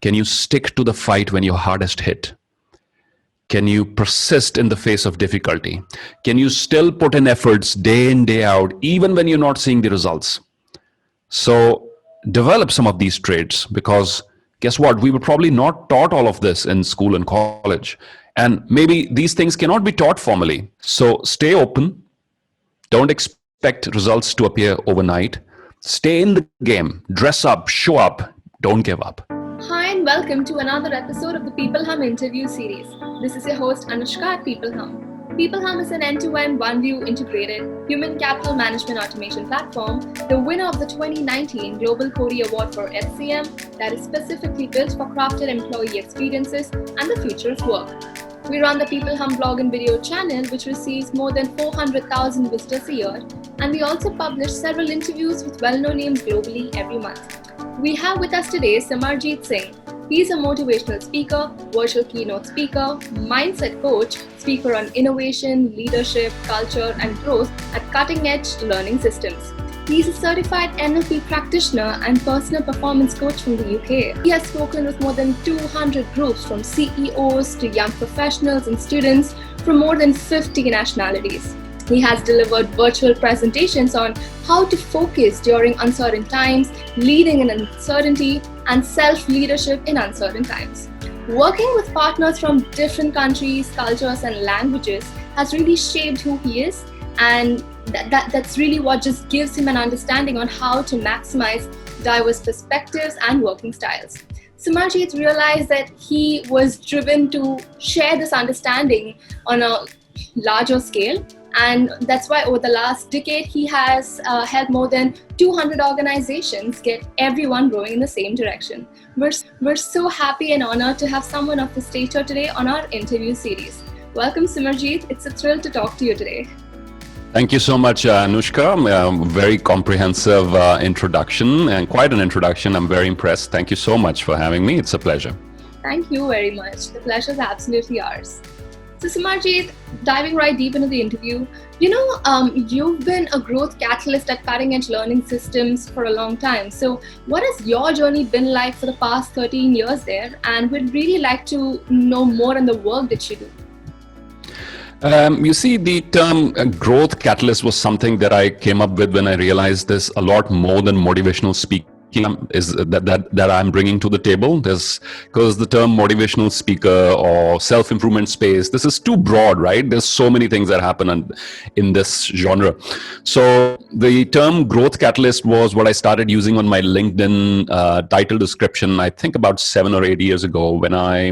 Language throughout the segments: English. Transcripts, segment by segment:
Can you stick to the fight when you're hardest hit? Can you persist in the face of difficulty? Can you still put in efforts day in, day out, even when you're not seeing the results? So develop some of these traits, because guess what? We were probably not taught all of this in school and college. And maybe these things cannot be taught formally. So stay open. Don't expect results to appear overnight. Stay in the game. Dress up, show up. Don't give up. Hi and welcome to another episode of the peopleHum interview series. This is your host Anushka at peopleHum. peopleHum is an end-to-end, one-view integrated human capital management automation platform, the winner of the 2019 Global Cody Award for SCM that is specifically built for crafted employee experiences and the future of work. We run the peopleHum blog and video channel, which receives more than 400,000 visitors a year, and we also publish several interviews with well-known names globally every month. We have with us today Simerjeet Singh. He's a motivational speaker, virtual keynote speaker, mindset coach, speaker on innovation, leadership, culture, and growth at Cutting Edge Learning Systems. He's a certified NLP practitioner and personal performance coach from the UK. He has spoken with more than 200 groups, from CEOs to young professionals and students from more than 50 nationalities. He has delivered virtual presentations on how to focus during uncertain times, leading in uncertainty, and self-leadership in uncertain times. Working with partners from different countries, cultures, and languages has really shaped who he is, and that's really what just gives him an understanding on how to maximize diverse perspectives and working styles. Simerjeet realized that he was driven to share this understanding on a larger scale, and that's why over the last decade he has helped more than 200 organizations get everyone growing in the same direction. We're so happy and honored to have someone of his stature today on our interview series. Welcome, Simerjeet. It's a thrill to talk to you today. Thank you so much, Anushka. Very comprehensive introduction, and quite an introduction. I'm very impressed. Thank you so much for having me. It's a pleasure. Thank you very much. The pleasure is absolutely ours. So Simerjeet, diving right deep into the interview, you've been a growth catalyst at Cutting Edge Learning Systems for a long time. So what has your journey been like for the past 13 years there? And we'd really like to know more on the work that you do. You see, the term growth catalyst was something that I came up with when I realized there's a lot more than motivational speaking is that I'm bringing to the table. Because the term motivational speaker or self-improvement space, this is too broad, right? There's so many things that happen in this genre. So the term growth catalyst was what I started using on my LinkedIn title description, I think about 7 or 8 years ago, when I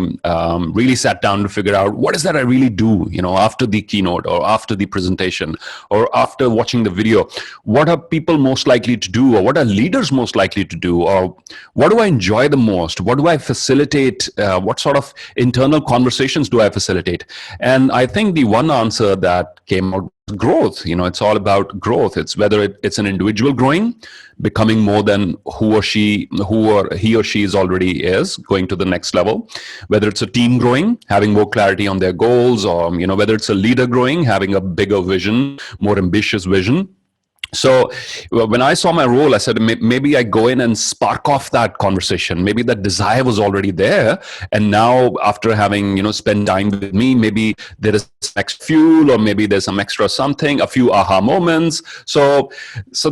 really sat down to figure out what is that I really do, after the keynote or after the presentation or after watching the video. What are people most likely to do, or what are leaders most likely to do, or what do I enjoy the most? What do I facilitate? What sort of internal conversations do I facilitate? And I think the one answer that came out was growth. It's all about growth. It's whether it's an individual growing, becoming more than he or she is already is, going to the next level, whether it's a team growing, having more clarity on their goals, or whether it's a leader growing, having a bigger vision, more ambitious vision. So when I saw my role, I said, maybe I go in and spark off that conversation. Maybe that desire was already there. And now after having, spent time with me, maybe there is extra fuel, or maybe there's some extra something, a few aha moments. So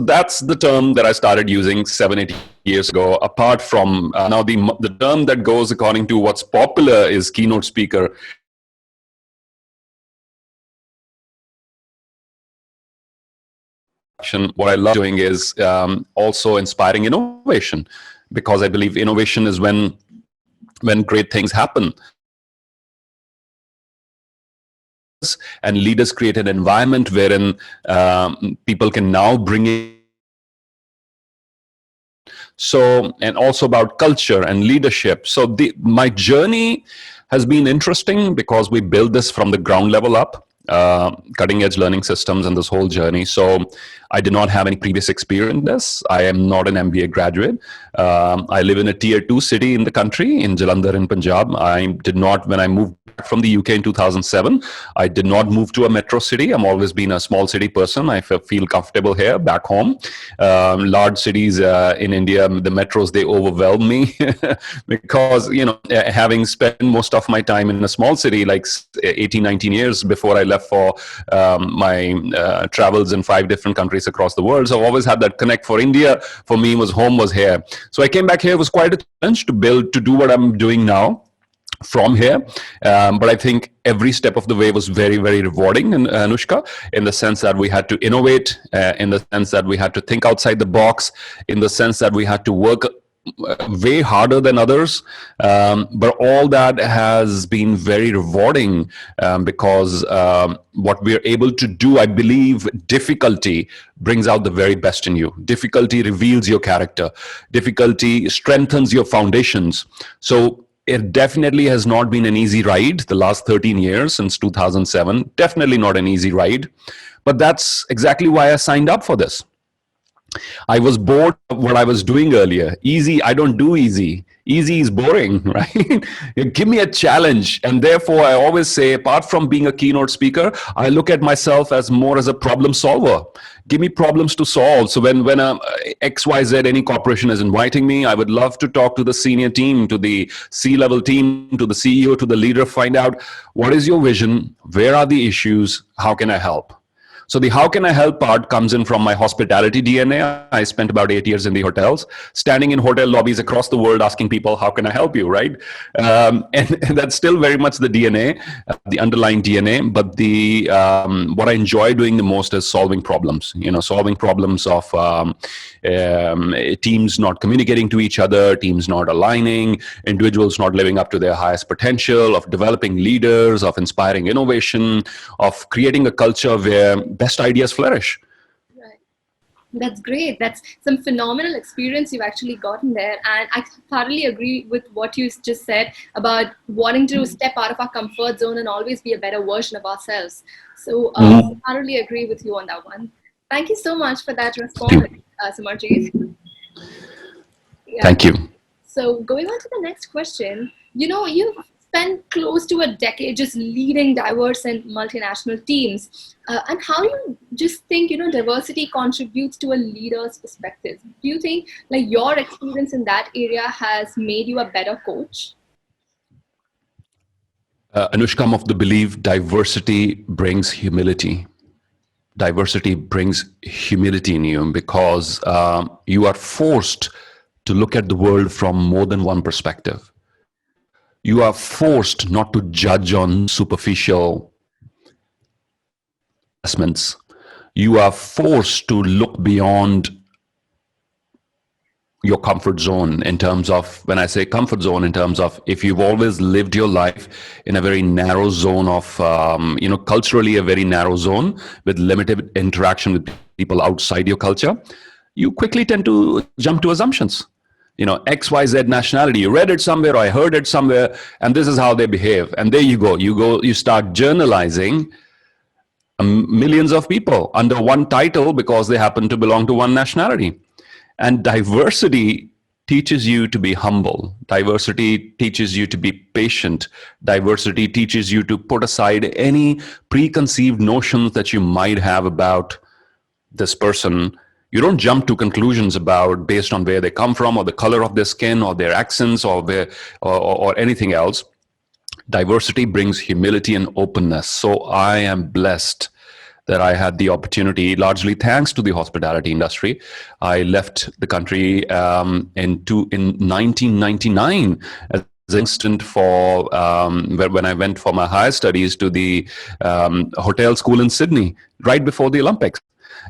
that's the term that I started using 7-8 years ago. Apart from now the term that goes according to what's popular is keynote speaker. What I love doing is also inspiring innovation, because I believe innovation is when great things happen. And leaders create an environment wherein people can now bring in. So, and also about culture and leadership. So my journey has been interesting because we build this from the ground level up. Cutting Edge Learning Systems and this whole journey. So I did not have any previous experience in this. I am not an MBA graduate. I live in a tier 2 city in the country, in Jalandhar in Punjab. I did not, when I moved back from the UK in 2007. I did not move to a metro city. I'm always been a small city person. I feel comfortable here back home. Large cities in India, the metros, they overwhelm me because, having spent most of my time in a small city, like 18, 19 years before I left for my travels in 5 different countries across the world. So I've always had that connect. For India, for me, was home was here. So I came back here. It was quite a challenge to do what I'm doing now from here. But I think every step of the way was very, very rewarding, and Anushka, in the sense that we had to innovate, in the sense that we had to think outside the box, in the sense that we had to work way harder than others. But all that has been very rewarding, because what we're able to do, I believe, difficulty brings out the very best in you. Difficulty reveals your character. Difficulty strengthens your foundations. So it definitely has not been an easy ride the last 13 years since 2007. Definitely not an easy ride. But that's exactly why I signed up for this. I was bored of what I was doing earlier. Easy, I don't do easy. Easy is boring, right? Give me a challenge. And therefore, I always say, apart from being a keynote speaker, I look at myself as more as a problem solver. Give me problems to solve. So when XYZ, any corporation is inviting me, I would love to talk to the senior team, to the C-level team, to the CEO, to the leader, find out what is your vision, where are the issues, how can I help? So the how can I help part comes in from my hospitality DNA. I spent about 8 years in the hotels, standing in hotel lobbies across the world asking people, how can I help you, right? And that's still very much the DNA, the underlying DNA. But the what I enjoy doing the most is solving problems, solving problems of teams not communicating to each other, teams not aligning, individuals not living up to their highest potential, of developing leaders, of inspiring innovation, of creating a culture where best ideas flourish. Right. That's great. That's some phenomenal experience you've actually gotten there. And I thoroughly agree with what you just said about wanting to step out of our comfort zone and always be a better version of ourselves. So I thoroughly agree with you on that one. Thank you so much for that response, Simerjeet. Yeah. Thank you. So going on to the next question, you've spent close to a decade just leading diverse and multinational teams. And how do you just think, diversity contributes to a leader's perspective? Do you think like your experience in that area has made you a better coach? Anushka, I'm of the belief diversity brings humility. Diversity brings humility in you because you are forced to look at the world from more than one perspective. You are forced not to judge on superficial assessments. You are forced to look beyond your comfort zone, in terms of, when I say comfort zone, in terms of if you've always lived your life in a very narrow zone of, culturally a very narrow zone with limited interaction with people outside your culture, you quickly tend to jump to assumptions. XYZ nationality, you read it somewhere or I heard it somewhere, and this is how they behave. And there you start generalizing millions of people under one title because they happen to belong to one nationality. And diversity teaches you to be humble. Diversity teaches you to be patient. Diversity teaches you to put aside any preconceived notions that you might have about this person. You don't jump to conclusions about based on where they come from or the color of their skin or their accents or anything else. Diversity brings humility and openness. So I am blessed that I had the opportunity, largely thanks to the hospitality industry. I left the country in 1999 as an instant for when I went for my higher studies to the hotel school in Sydney, right before the Olympics.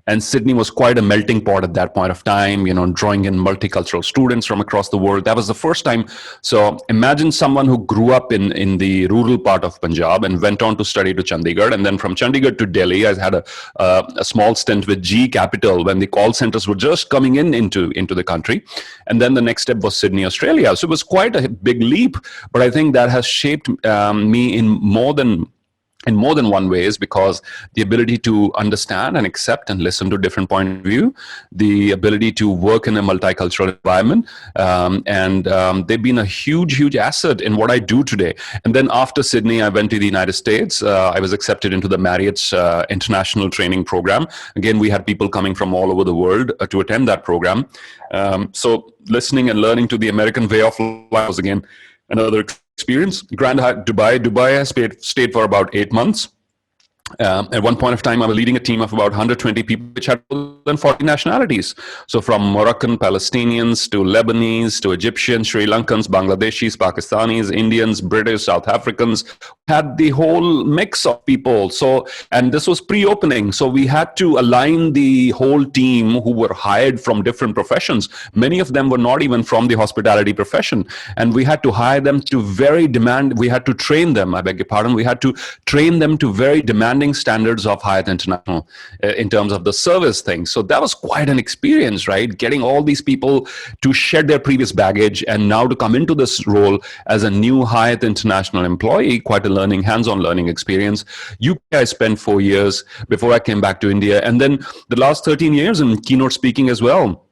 And Sydney was quite a melting pot at that point of time, drawing in multicultural students from across the world. That was the first time. So imagine someone who grew up in the rural part of Punjab and went on to study to Chandigarh. And then from Chandigarh to Delhi, I had a small stint with GE Capital when the call centers were just coming into the country. And then the next step was Sydney, Australia. So it was quite a big leap. But I think that has shaped me in more than in more than one ways, because the ability to understand and accept and listen to different point of view, the ability to work in a multicultural environment, and they've been a huge asset in what I do today. And then after Sydney, I went to the United States. I was accepted into the Marriott's international training program. Again, we had people coming from all over the world to attend that program. So listening and learning to the American way of life was again another experience. Grand Hyatt Dubai, I stayed for about 8 months. At one point of time, I was leading a team of about 120 people, which had more than 40 nationalities. So from Moroccan, Palestinians, to Lebanese, to Egyptians, Sri Lankans, Bangladeshis, Pakistanis, Indians, British, South Africans, had the whole mix of people. So, and this was pre-opening. So we had to align the whole team who were hired from different professions. Many of them were not even from the hospitality profession. And we had to hire them to we had to train them, I beg your pardon, we had to train them to very demanding standards of Hyatt International in terms of the service thing. So that was quite an experience, right? Getting all these people to shed their previous baggage and now to come into this role as a new Hyatt International employee, quite a hands-on learning experience. UK, I spent 4 years before I came back to India. And then the last 13 years in keynote speaking as well.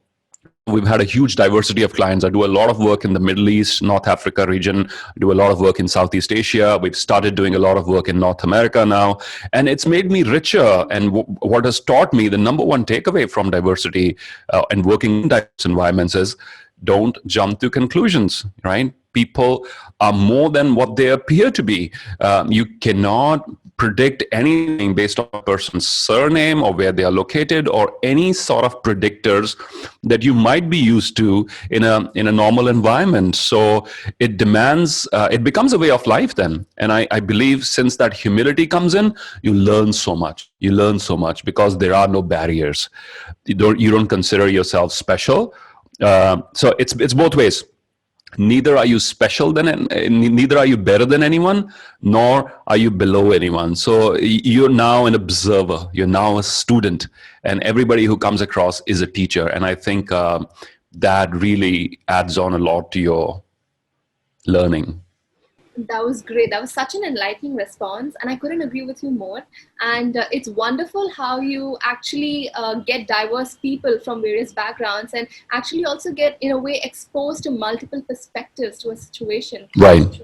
We've had a huge diversity of clients. I do a lot of work in the Middle East, North Africa region. I do a lot of work in Southeast Asia. We've started doing a lot of work in North America now. And it's made me richer. And what has taught me, the number one takeaway from diversity and working in diverse environments is don't jump to conclusions, right? People are more than what they appear to be. You cannot predict anything based on a person's surname or where they are located or any sort of predictors that you might be used to in a normal environment. So it demands, it becomes a way of life then. And I believe since that humility comes in, you learn so much. You learn so much because there are no barriers. You don't consider yourself special. So it's both ways. Neither are you special neither are you better than anyone, nor are you below anyone. So you're now an observer, you're now a student, and everybody who comes across is a teacher. And I think that really adds on a lot to your learning. That was great. That was such an enlightening response, and I couldn't agree with you more. And it's wonderful how you actually get diverse people from various backgrounds and actually also get, in a way, exposed to multiple perspectives to a situation. Right.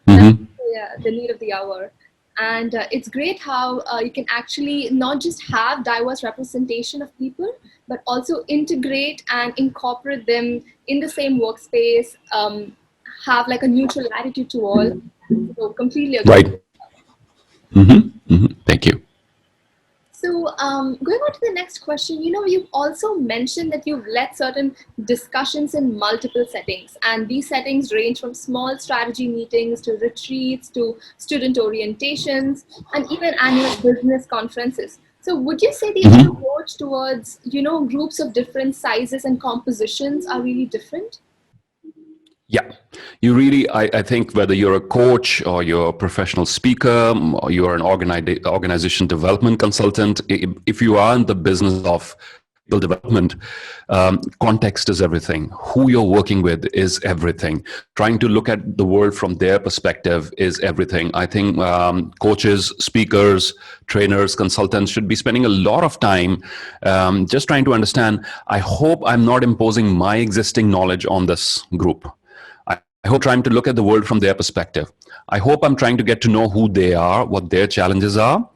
That's Mm-hmm. the need of the hour. And it's great how you can actually not just have diverse representation of people, but also integrate and incorporate them in the same workspace, have like a neutral attitude to all. So completely agree. Right. Mm-hmm. Mm-hmm. Thank you. So going on to the next question, you've also mentioned that you've led certain discussions in multiple settings, and these settings range from small strategy meetings to retreats to student orientations and even annual business conferences. So would you say the Mm-hmm. approach towards, groups of different sizes and compositions are really different? Yeah, you really, I think whether you're a coach or you're a professional speaker or you're an organization development consultant, if you are in the business of people development, context is everything. Who you're working with is everything. Trying to look at the world from their perspective is everything. I think coaches, speakers, trainers, consultants should be spending a lot of time just trying to understand, I hope I'm not imposing my existing knowledge on this group. I hope trying to look at the world from their perspective. I hope I'm trying to get to know who they are, what their challenges are,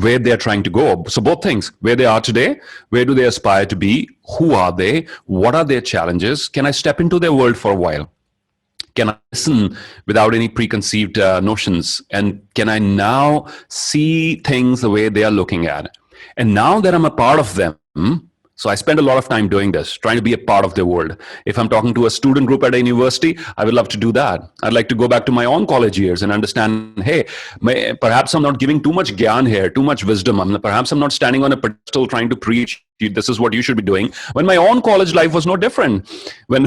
where they're trying to go. So both things, where they are today, where do they aspire to be, who are they, what are their challenges, can I step into their world for a while? Can I listen without any preconceived notions? And can I now see things the way they are looking at? And now that I'm a part of them, so I spend a lot of time doing this, trying to be a part of their world. If I'm talking to a student group at a university, I would love to do that. I'd like to go back to my own college years and understand, hey, perhaps I'm not giving too much gyan here, too much wisdom. Perhaps I'm not standing on a pedestal trying to preach, this is what you should be doing. When my own college life was no different. When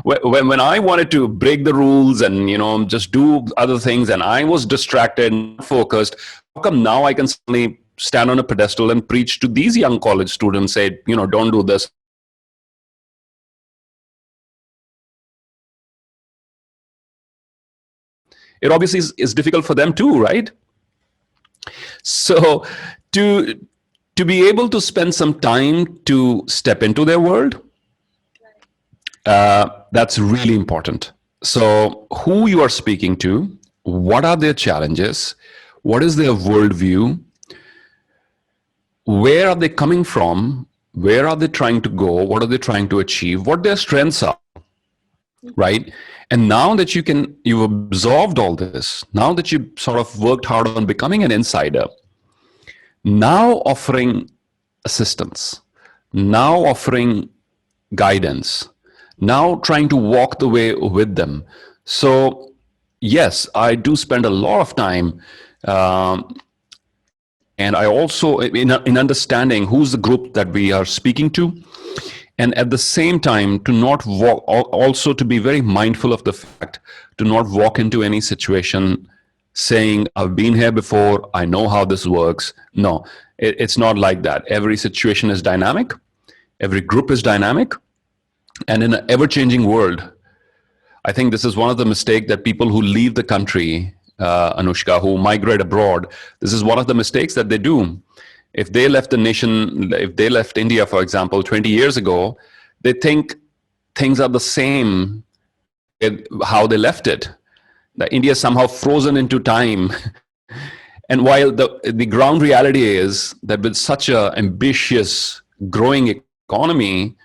when I wanted to break the rules and just do other things, and I was distracted and focused, how come now I can suddenly stand on a pedestal and preach to these young college students, say, don't do this? It obviously is difficult for them too, right? So to to be able to spend some time to step into their world, that's really important. So who you are speaking to, what are their challenges, what is their worldview, where are they coming from, where are they trying to go, what are they trying to achieve, what their strengths are, right? And now that you've absorbed all this, now that you've sort of worked hard on becoming an insider, now offering assistance, now offering guidance, now trying to walk the way with them. So yes, I do spend a lot of time, and I also in understanding who's the group that we are speaking to, and at the same time to not walk, also to be very mindful of the fact to not walk into any situation saying I've been here before, I know how this works. No, it's not like that. Every situation is dynamic, every group is dynamic, and in an ever-changing world, I think this is one of the mistakes that people who leave the country, Anushka, who migrate abroad, this is one of the mistakes that they do. If they left the nation, if they left India, for example, 20 years ago, they think things are the same with how they left it. That India is somehow frozen into time. And while the ground reality is that with such an ambitious, growing economy,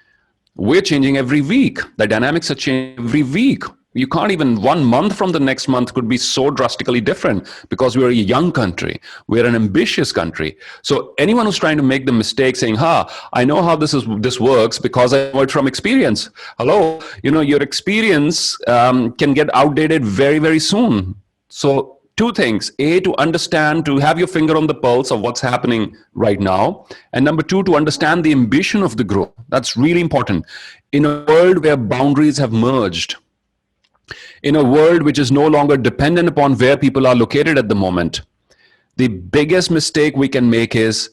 we're changing every week. The dynamics are changing every week. You can't even 1 month from the next month could be so drastically different because we're a young country. We're an ambitious country. So anyone who's trying to make the mistake saying, I know how this works because I know it from experience. Hello, your experience can get outdated very, very soon. So two things: A, to understand, to have your finger on the pulse of what's happening right now. And number two, to understand the ambition of the group. That's really important. In a world where boundaries have merged, in a world which is no longer dependent upon where people are located at the moment, the biggest mistake we can make is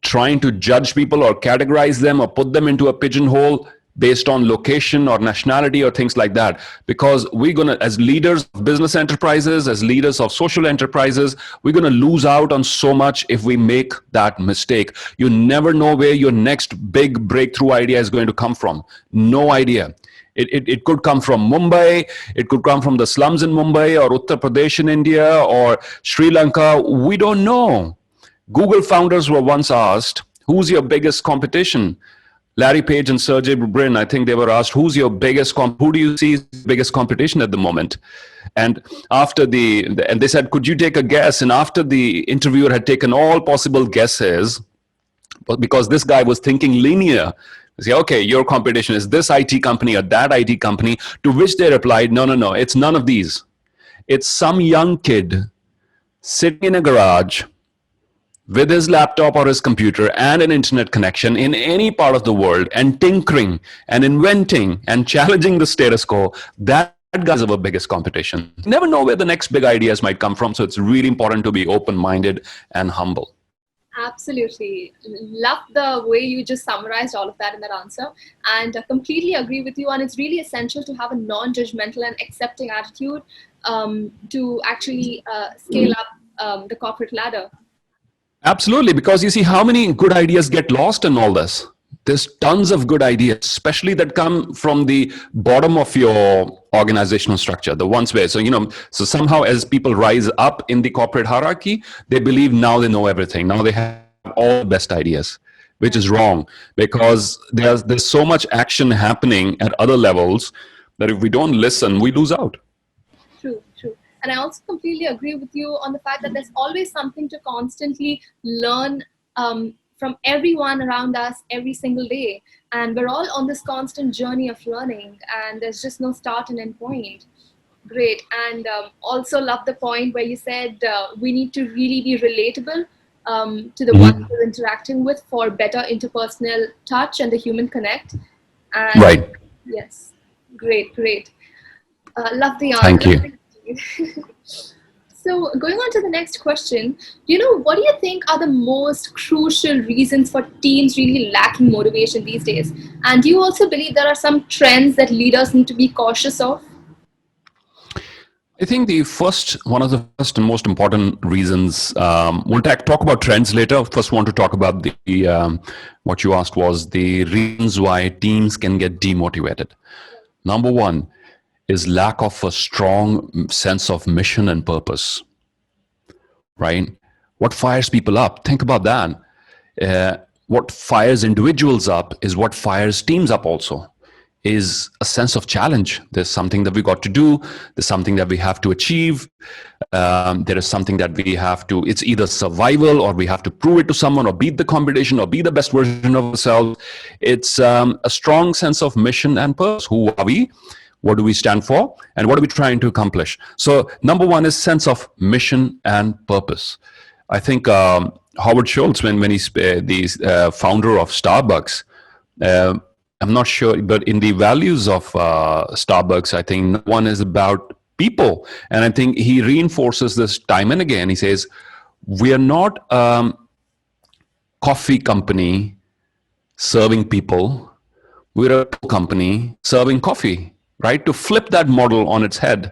trying to judge people or categorize them or put them into a pigeonhole based on location or nationality or things like that. Because we're going to, as leaders of business enterprises, as leaders of social enterprises, we're going to lose out on so much if we make that mistake. You never know where your next big breakthrough idea is going to come from. No idea. It could come from Mumbai, it could come from the slums in Mumbai or Uttar Pradesh in India or Sri Lanka. We don't know. Google founders were once asked, who's your biggest competition? Larry Page and Sergey Brin, I think they were asked, who do you see as biggest competition at the moment? And after and they said, could you take a guess? And after the interviewer had taken all possible guesses, because this guy was thinking linear, say, okay, your competition is this IT company or that IT company, to which they replied, no, it's none of these. It's some young kid sitting in a garage with his laptop or his computer and an internet connection in any part of the world and tinkering and inventing and challenging the status quo. That guy's our biggest competition. You never know where the next big ideas might come from. So it's really important to be open-minded and humble. Absolutely. Love the way you just summarized all of that in that answer, and completely agree with you. And it's really essential to have a non-judgmental and accepting attitude to actually scale up the corporate ladder. Absolutely, because you see how many good ideas get lost in all this. There's tons of good ideas, especially that come from the bottom of your organizational structure, the ones where, so somehow as people rise up in the corporate hierarchy, they believe now they know everything. Now they have all the best ideas, which is wrong, because there's so much action happening at other levels that if we don't listen, we lose out. True. And I also completely agree with you on the fact that there's always something to constantly learn from everyone around us every single day. And we're all on this constant journey of learning, and there's just no start and end point. Great. And also love the point where you said we need to really be relatable to the ones we're interacting with for better interpersonal touch and the human connect. And right. Yes. Great. Love the answer. Thank you. So going on to the next question, what do you think are the most crucial reasons for teams really lacking motivation these days? And do you also believe there are some trends that leaders need to be cautious of? I think one of the first and most important reasons, we'll talk about trends later. First, want to talk about what you asked was the reasons why teams can get demotivated. Number one is lack of a strong sense of mission and purpose, right? What fires people up? Think about that. What fires individuals up is what fires teams up also, is a sense of challenge. There's something that we got to do. There's something that we have to achieve. There is something that we have to, it's either survival or we have to prove it to someone or beat the competition or be the best version of ourselves. It's a strong sense of mission and purpose. Who are we? What do we stand for? And what are we trying to accomplish? So number one is sense of mission and purpose. I think Howard Schultz, when he's the founder of Starbucks, I'm not sure, but in the values of Starbucks, I think one is about people. And I think he reinforces this time and again. He says, we are not a coffee company serving people. We're a company serving coffee, right? To flip that model on its head,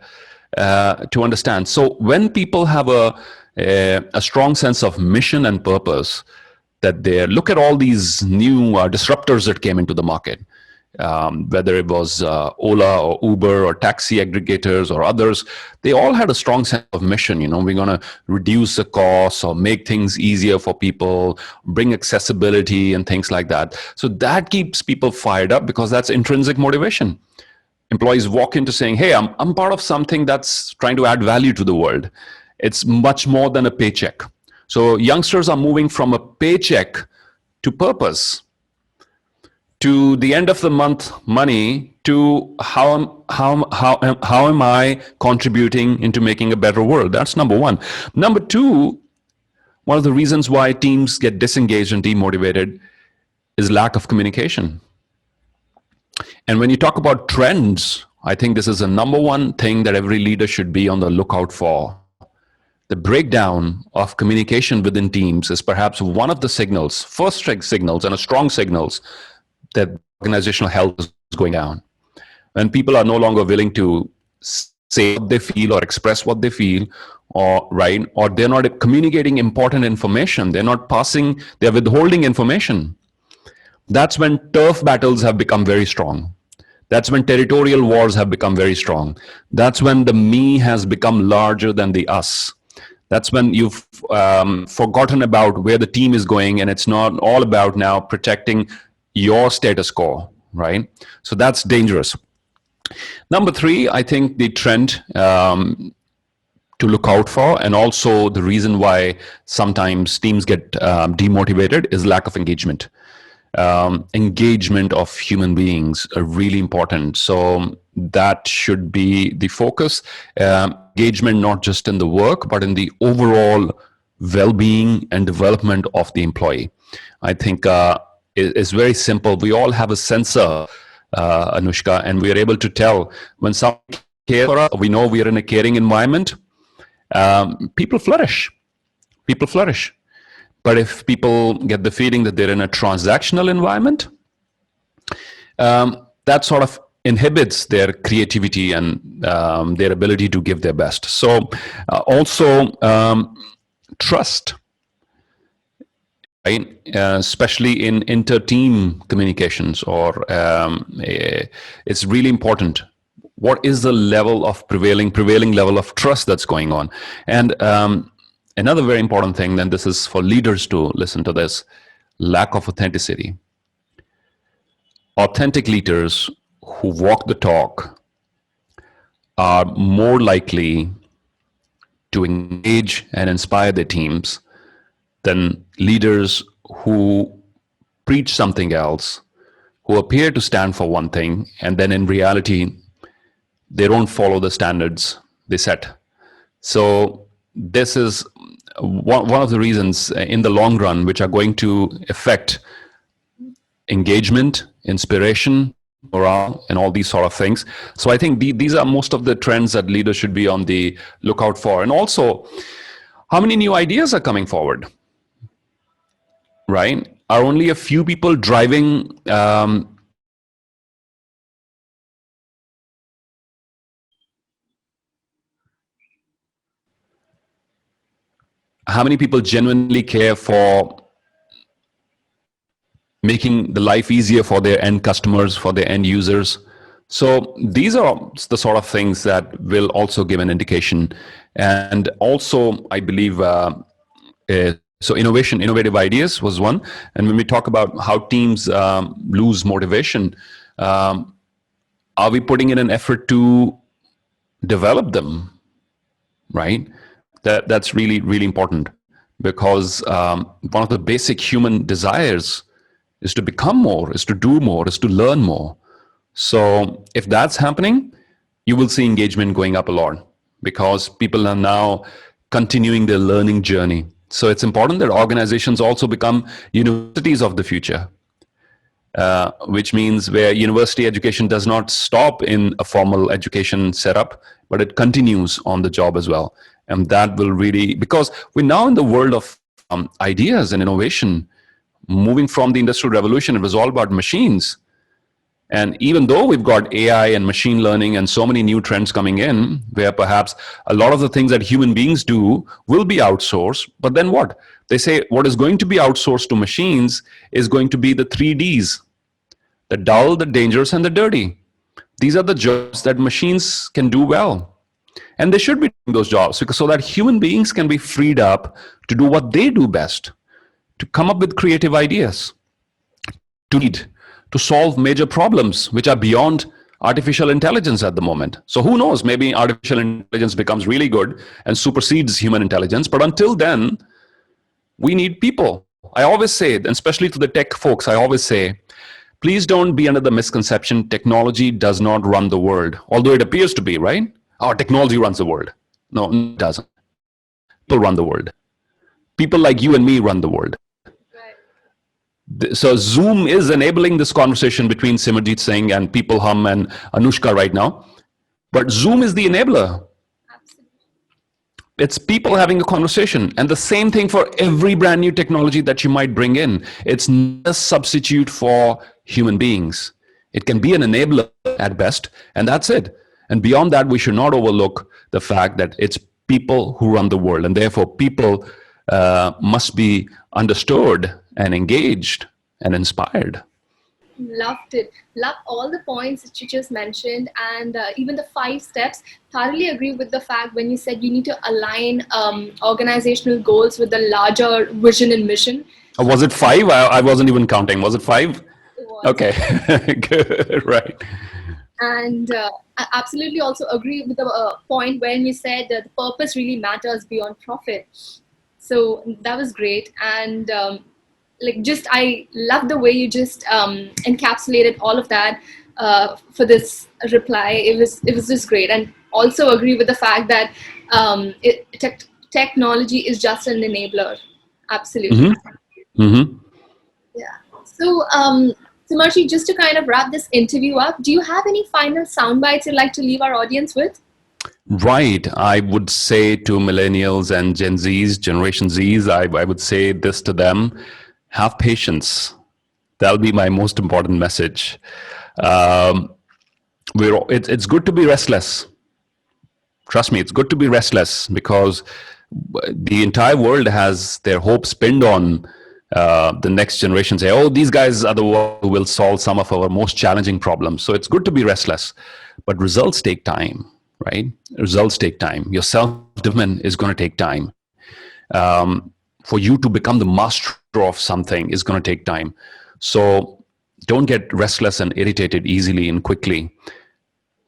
to understand. So when people have a strong sense of mission and purpose, that they look at all these new disruptors that came into the market, whether it was Ola or Uber or taxi aggregators or others, they all had a strong sense of mission. You know, we're going to reduce the costs or make things easier for people, bring accessibility and things like that. So that keeps people fired up because that's intrinsic motivation. Employees walk into saying, hey, I'm part of something that's trying to add value to the world. It's much more than a paycheck. So youngsters are moving from a paycheck to purpose, to the end of the month money, to how am I contributing into making a better world? That's number one. Number two, one of the reasons why teams get disengaged and demotivated is lack of communication. And when you talk about trends, I think this is the number one thing that every leader should be on the lookout for. The breakdown of communication within teams is perhaps one of the signals, first signals and a strong signals that organizational health is going down. When people are no longer willing to say what they feel or express what they feel, or right, or they're not communicating important information, they're not passing, they're withholding information. That's when turf battles have become very strong. That's when territorial wars have become very strong. That's when the me has become larger than the us. That's when you've forgotten about where the team is going, and it's not all about now protecting your status quo, right? So that's dangerous. Number three, I think the trend to look out for, and also the reason why sometimes teams get demotivated, is lack of engagement. Engagement of human beings are really important. So that should be the focus. Engagement not just in the work, but in the overall well-being and development of the employee. I think it's very simple. We all have a sensor, Anushka, and we are able to tell when someone cares for us, we know we are in a caring environment, people flourish. People flourish. But if people get the feeling that they're in a transactional environment, that sort of inhibits their creativity and their ability to give their best. So also trust, right? Especially in inter-team communications, or it's really important. What is the level of prevailing level of trust that's going on? And another very important thing, and this is for leaders to listen to this, lack of authenticity. Authentic leaders who walk the talk are more likely to engage and inspire their teams than leaders who preach something else, who appear to stand for one thing, and then in reality, they don't follow the standards they set. So this is one of the reasons in the long run which are going to affect engagement, inspiration, morale, and all these sort of things. So I think these are most of the trends that leaders should be on the lookout for. And also, how many new ideas are coming forward, right? Are only a few people driving how many people genuinely care for making the life easier for their end customers, for their end users. So these are the sort of things that will also give an indication. And also, I believe, so innovative ideas was one. And when we talk about how teams lose motivation, um, are we putting in an effort to develop them, right? That's really, really important, because one of the basic human desires is to become more, is to do more, is to learn more. So if that's happening, you will see engagement going up a lot, because people are now continuing their learning journey. So it's important that organizations also become universities of the future, which means where university education does not stop in a formal education setup, but it continues on the job as well. And that will really, because we're now in the world of ideas and innovation. Moving from the industrial revolution, it was all about machines. And even though we've got AI and machine learning and so many new trends coming in, where perhaps a lot of the things that human beings do will be outsourced, but then what? They say what is going to be outsourced to machines is going to be the 3Ds: the dull, the dangerous, and the dirty. These are the jobs that machines can do well. And they should be doing those jobs, because so that human beings can be freed up to do what they do best, to come up with creative ideas, to lead, to solve major problems which are beyond artificial intelligence at the moment. So who knows, maybe artificial intelligence becomes really good and supersedes human intelligence. But until then, we need people. I always say, and especially to the tech folks, I always say, please don't be under the misconception technology does not run the world, although it appears to be, right? Our technology runs the world. No, it doesn't. People run the world. People like you and me run the world. So Zoom is enabling this conversation between Simerjeet Singh and peopleHum and Anushka right now. But Zoom is the enabler. Absolutely. It's people having a conversation. And the same thing for every brand new technology that you might bring in. It's not a substitute for human beings. It can be an enabler at best, and that's it. And beyond that, we should not overlook the fact that it's people who run the world, and therefore people must be understood and engaged and inspired. Loved it. Loved all the points that you just mentioned, and even the 5 steps. Thoroughly agree with the fact when you said you need to align organizational goals with the larger vision and mission. Was it 5? I wasn't even counting. Was it 5? It was. Okay, good, right. And I absolutely also agree with the point when you said that the purpose really matters beyond profit. So that was great. And I love the way you just encapsulated all of that for this reply. It was just great. And also agree with the fact that technology is just an enabler. Absolutely. Mm-hmm. Mm-hmm. Yeah. So, Simerjeet, just to kind of wrap this interview up, do you have any final sound bites you'd like to leave our audience with? Right. I would say to millennials and Gen Zs, Generation Zs, I would say this to them: have patience. That'll be my most important message. It's good to be restless. Trust me, it's good to be restless, because the entire world has their hopes pinned on the next generation. Say, oh, these guys are the ones who will solve some of our most challenging problems. So it's good to be restless, but results take time, right? Results take time. Your self-development is going to take time. For you to become the master of something is going to take time. So don't get restless and irritated easily and quickly.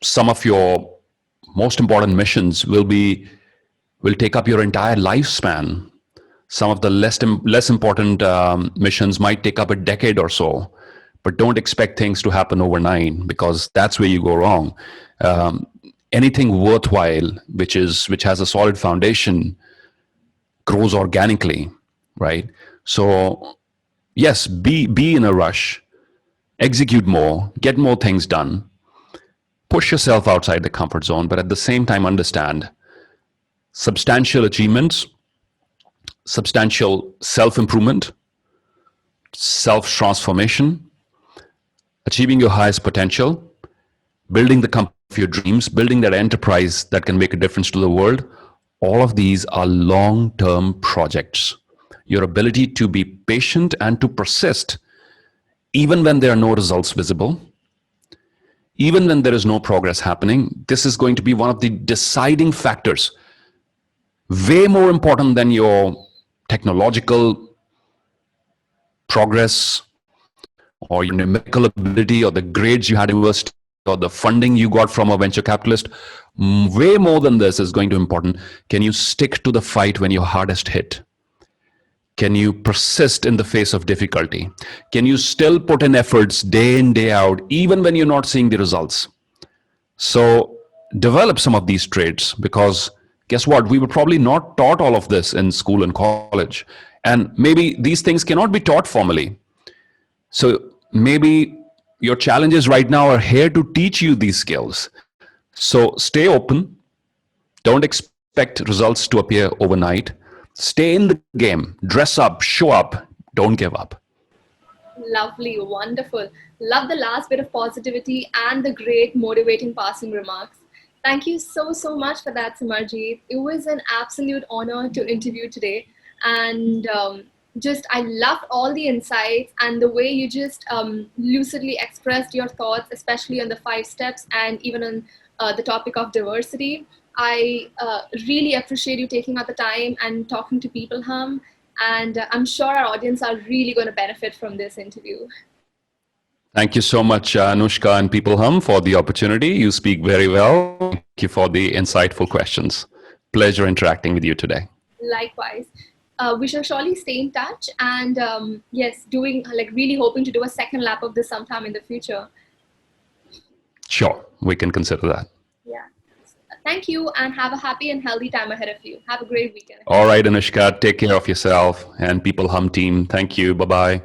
Some of your most important missions will take up your entire lifespan. Some of the less important missions might take up a decade or so. But don't expect things to happen overnight, because that's where you go wrong. Anything worthwhile, which has a solid foundation, grows organically, right? So yes, be in a rush, execute more, get more things done, push yourself outside the comfort zone, but at the same time understand substantial achievements, substantial self-improvement, self-transformation, achieving your highest potential, building the company of your dreams, building that enterprise that can make a difference to the world. All of these are long-term projects. Your ability to be patient and to persist, even when there are no results visible, even when there is no progress happening, this is going to be one of the deciding factors, way more important than your technological progress or your numerical ability or the grades you had in university or the funding you got from a venture capitalist. Way more than this is going to be important. Can you stick to the fight when you're hardest hit? Can you persist in the face of difficulty? Can you still put in efforts day in, day out, even when you're not seeing the results? So develop some of these traits, because guess what? We were probably not taught all of this in school and college. And maybe these things cannot be taught formally. So maybe your challenges right now are here to teach you these skills. So stay open. Don't expect results to appear overnight. Stay in the game. Dress up, show up. Don't give up. Lovely, wonderful. Love the last bit of positivity and the great motivating passing remarks. Thank you so much for that, Simerjeet. It was an absolute honor to interview today. And just, I loved all the insights and the way you just lucidly expressed your thoughts, especially on the 5 steps and even on the topic of diversity. I really appreciate you taking out the time and talking to peopleHum. And I'm sure our audience are really going to benefit from this interview. Thank you so much, Anushka and peopleHum, for the opportunity. You speak very well. Thank you for the insightful questions. Pleasure interacting with you today. Likewise. We shall surely stay in touch, and yes, doing like really hoping to do a second lap of this sometime in the future. Sure, we can consider that. Yeah. Thank you, and have a happy and healthy time ahead of you. Have a great weekend. All right, Anushka, take care of yourself and peopleHum team. Thank you. Bye bye.